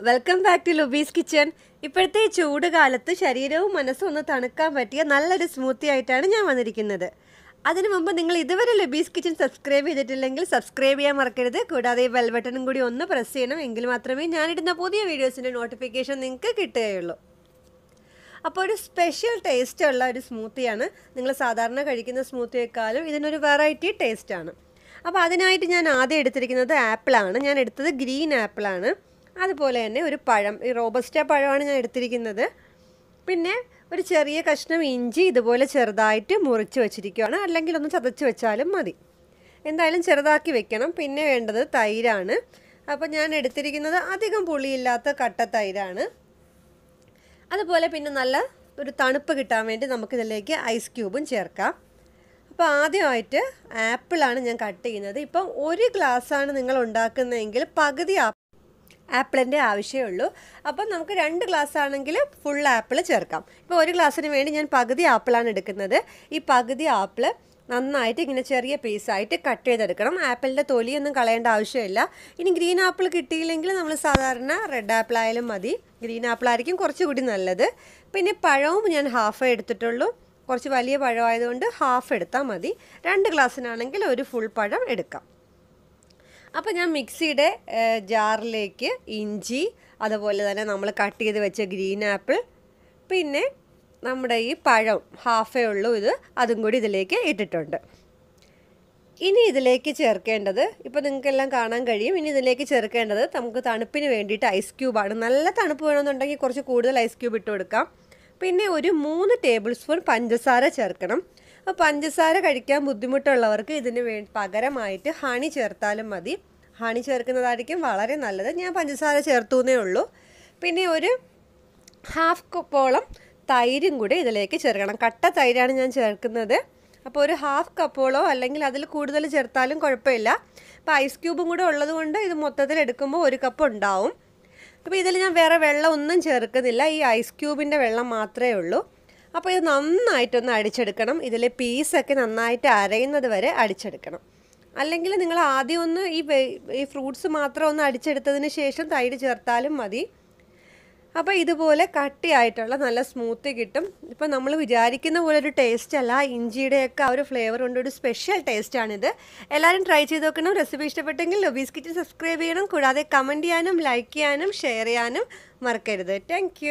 Welcome back to Lubi's kitchen. ഇപ്പോഴത്തെ ചൂട് കാലത്ത് ശരീരവും മനസ്സും ഒന്ന് തണുക്കാൻ പറ്റിയ നല്ലൊരു സ്മൂത്തി ആയിട്ടാണ് ഞാൻ വന്നിരിക്കുന്നത്. അതിനു മുമ്പ് നിങ്ങൾ ഇതുവരെ ലുബീസ് കിച്ചൺ സബ്സ്ക്രൈബ് ചെയ്തിട്ടില്ലെങ്കിൽ സബ്സ്ക്രൈബ് ചെയ്യാൻ മറക്കരുത്. കൂടാതെ ഈ ബെൽ ബട്ടണും കൂടി ഒന്ന് പ്രസ് ചെയ്യണം. എങ്കിൽ മാത്രമേ ഞാനിടുന്ന പുതിയ വീഡിയോസിൻ്റെ നോട്ടിഫിക്കേഷൻ നിങ്ങൾക്ക് കിട്ടുകയുള്ളൂ. അപ്പോൾ ഒരു സ്പെഷ്യൽ ടേസ്റ്റുള്ള ഒരു സ്മൂത്തിയാണ്. നിങ്ങൾ സാധാരണ കഴിക്കുന്ന സ്മൂത്തിയേക്കാളും ഇതിനൊരു വെറൈറ്റി ടേസ്റ്റാണ്. അപ്പോൾ അതിനായിട്ട് ഞാൻ ആദ്യം എടുത്തിരിക്കുന്നത് ആപ്പിളാണ്. ഞാൻ എടുത്തത് ഗ്രീൻ ആപ്പിളാണ്. അതുപോലെ തന്നെ ഒരു പഴം, ഈ റോബസ്റ്റ പഴമാണ് ഞാൻ എടുത്തിരിക്കുന്നത്. പിന്നെ ഒരു ചെറിയ കഷ്ണം ഇഞ്ചി ഇതുപോലെ ചെറുതായിട്ട് മുറിച്ച് വെച്ചിരിക്കുകയാണ്, അല്ലെങ്കിൽ ഒന്ന് ചതച്ച് വെച്ചാലും മതി. എന്തായാലും ചെറുതാക്കി വെക്കണം. പിന്നെ വേണ്ടത് തൈരാണ്. അപ്പോൾ ഞാൻ എടുത്തിരിക്കുന്നത് അധികം പുളിയില്ലാത്ത കട്ട തൈരാണ്. അതുപോലെ പിന്നെ നല്ല ഒരു തണുപ്പ് കിട്ടാൻ വേണ്ടി നമുക്കിതിലേക്ക് ഐസ് ക്യൂബും ചേർക്കാം. അപ്പോൾ ആദ്യമായിട്ട് ആപ്പിളാണ് ഞാൻ കട്ട് ചെയ്യുന്നത്. ഇപ്പം ഒരു ഗ്ലാസ്സാണ് നിങ്ങൾ ഉണ്ടാക്കുന്നതെങ്കിൽ പകുതി ആപ്പിളിൻ്റെ ആവശ്യമുള്ളൂ. അപ്പം നമുക്ക് 2 ഗ്ലാസ് ആണെങ്കിൽ ഫുൾ ആപ്പിൾ ചേർക്കാം. ഇപ്പോൾ ഒരു ഗ്ലാസ്സിന് വേണ്ടി ഞാൻ പകുതി ആപ്പിളാണ് എടുക്കുന്നത്. ഈ പകുതി ആപ്പിൾ നന്നായിട്ട് ഇങ്ങനെ ചെറിയ പീസായിട്ട് കട്ട് ചെയ്തെടുക്കണം. ആപ്പിളിൻ്റെ തൊലിയൊന്നും കളയേണ്ട ആവശ്യമില്ല. ഇനി ഗ്രീൻ ആപ്പിൾ കിട്ടിയില്ലെങ്കിൽ നമ്മൾ സാധാരണ റെഡ് ആപ്പിൾ ആയാലും മതി. ഗ്രീൻ ആപ്പിൾ ആയിരിക്കും കുറച്ചുകൂടി നല്ലത്. പിന്നെ പഴവും ഞാൻ ഹാഫ് എടുത്തിട്ടുള്ളൂ. കുറച്ച് വലിയ പഴമായതുകൊണ്ട് ഹാഫ് എടുത്താൽ മതി. 2 ഗ്ലാസ്സിനാണെങ്കിൽ ഒരു ഫുൾ പഴം എടുക്കാം. അപ്പോൾ ഞാൻ മിക്സിയുടെ ജാറിലേക്ക് ഇഞ്ചി, അതുപോലെ തന്നെ നമ്മൾ കട്ട് ചെയ്ത് വെച്ച ഗ്രീൻ ആപ്പിൾ, പിന്നെ നമ്മുടെ ഈ പഴം ഹാഫേ ഉള്ളൂ ഇത്, അതും കൂടി ഇതിലേക്ക് ഇട്ടിട്ടുണ്ട്. ഇനി ഇതിലേക്ക് ചേർക്കേണ്ടത്, ഇപ്പോൾ നിങ്ങൾക്കെല്ലാം കാണാൻ കഴിയും, ഇനി ഇതിലേക്ക് ചേർക്കേണ്ടത് നമുക്ക് തണുപ്പിന് വേണ്ടിയിട്ട് ഐസ് ക്യൂബാണ്. നല്ല തണുപ്പ് വേണമെന്നുണ്ടെങ്കിൽ കുറച്ച് കൂടുതൽ ഐസ് ക്യൂബ് ഇട്ട് കൊടുക്കാം. പിന്നെ ഒരു 3 ടേബിൾ സ്പൂൺ പഞ്ചസാര ചേർക്കണം. അപ്പോൾ പഞ്ചസാര കഴിക്കാൻ ബുദ്ധിമുട്ടുള്ളവർക്ക് ഇതിന് പകരമായിട്ട് ഹണി ചേർത്താലും മതി. ഹണി ചേർക്കുന്നതായിരിക്കും വളരെ നല്ലത്. ഞാൻ പഞ്ചസാര ചേർത്തുന്നേ ഉള്ളൂ. പിന്നെ ഒരു ഹാഫ് കപ്പോളം തൈരും കൂടി ഇതിലേക്ക് ചേർക്കണം. കട്ട തൈരാണ് ഞാൻ ചേർക്കുന്നത്. അപ്പോൾ ഒരു ഹാഫ് കപ്പോളോ അല്ലെങ്കിൽ അതിൽ കൂടുതൽ ചേർത്താലും കുഴപ്പമില്ല. അപ്പോൾ ഐസ് ക്യൂബും കൂടെ ഉള്ളത് കൊണ്ട് ഇത് മൊത്തത്തിൽ എടുക്കുമ്പോൾ 1 കപ്പ് ഉണ്ടാവും. അപ്പോൾ ഇതിൽ ഞാൻ വേറെ വെള്ളം ഒന്നും ചേർക്കുന്നില്ല. ഈ ഐസ് ക്യൂബിൻ്റെ വെള്ളം മാത്രമേ ഉള്ളൂ. അപ്പോൾ ഇത് നന്നായിട്ടൊന്ന് അടിച്ചെടുക്കണം. ഇതിലെ പീസൊക്കെ നന്നായിട്ട് അരയുന്നത് വരെ അടിച്ചെടുക്കണം. അല്ലെങ്കിൽ നിങ്ങൾ ആദ്യം ഒന്ന് ഈ ഫ്രൂട്ട്സ് മാത്രം ഒന്ന് അടിച്ചെടുത്തതിന് ശേഷം തൈര് ചേർത്താലും മതി. അപ്പോൾ ഇതുപോലെ കട്ടിയായിട്ടുള്ള നല്ല സ്മൂത്തി കിട്ടും. ഇപ്പോൾ നമ്മൾ വിചാരിക്കുന്ന പോലെ ഒരു ടേസ്റ്റ് അല്ല, ഇഞ്ചിയുടെയൊക്കെ ആ ഒരു ഫ്ലേവർ കൊണ്ട് ഒരു സ്പെഷ്യൽ ടേസ്റ്റാണിത്. എല്ലാവരും ട്രൈ ചെയ്ത് നോക്കണം. റെസിപ്പി ഇഷ്ടപ്പെട്ടെങ്കിൽ ലുബീസ് കിച്ചൺ സബ്സ്ക്രൈബ് ചെയ്യണം. കൂടാതെ കമൻറ്റ് ചെയ്യാനും ലൈക്ക് ചെയ്യാനും ഷെയർ ചെയ്യാനും മറക്കരുത്. താങ്ക്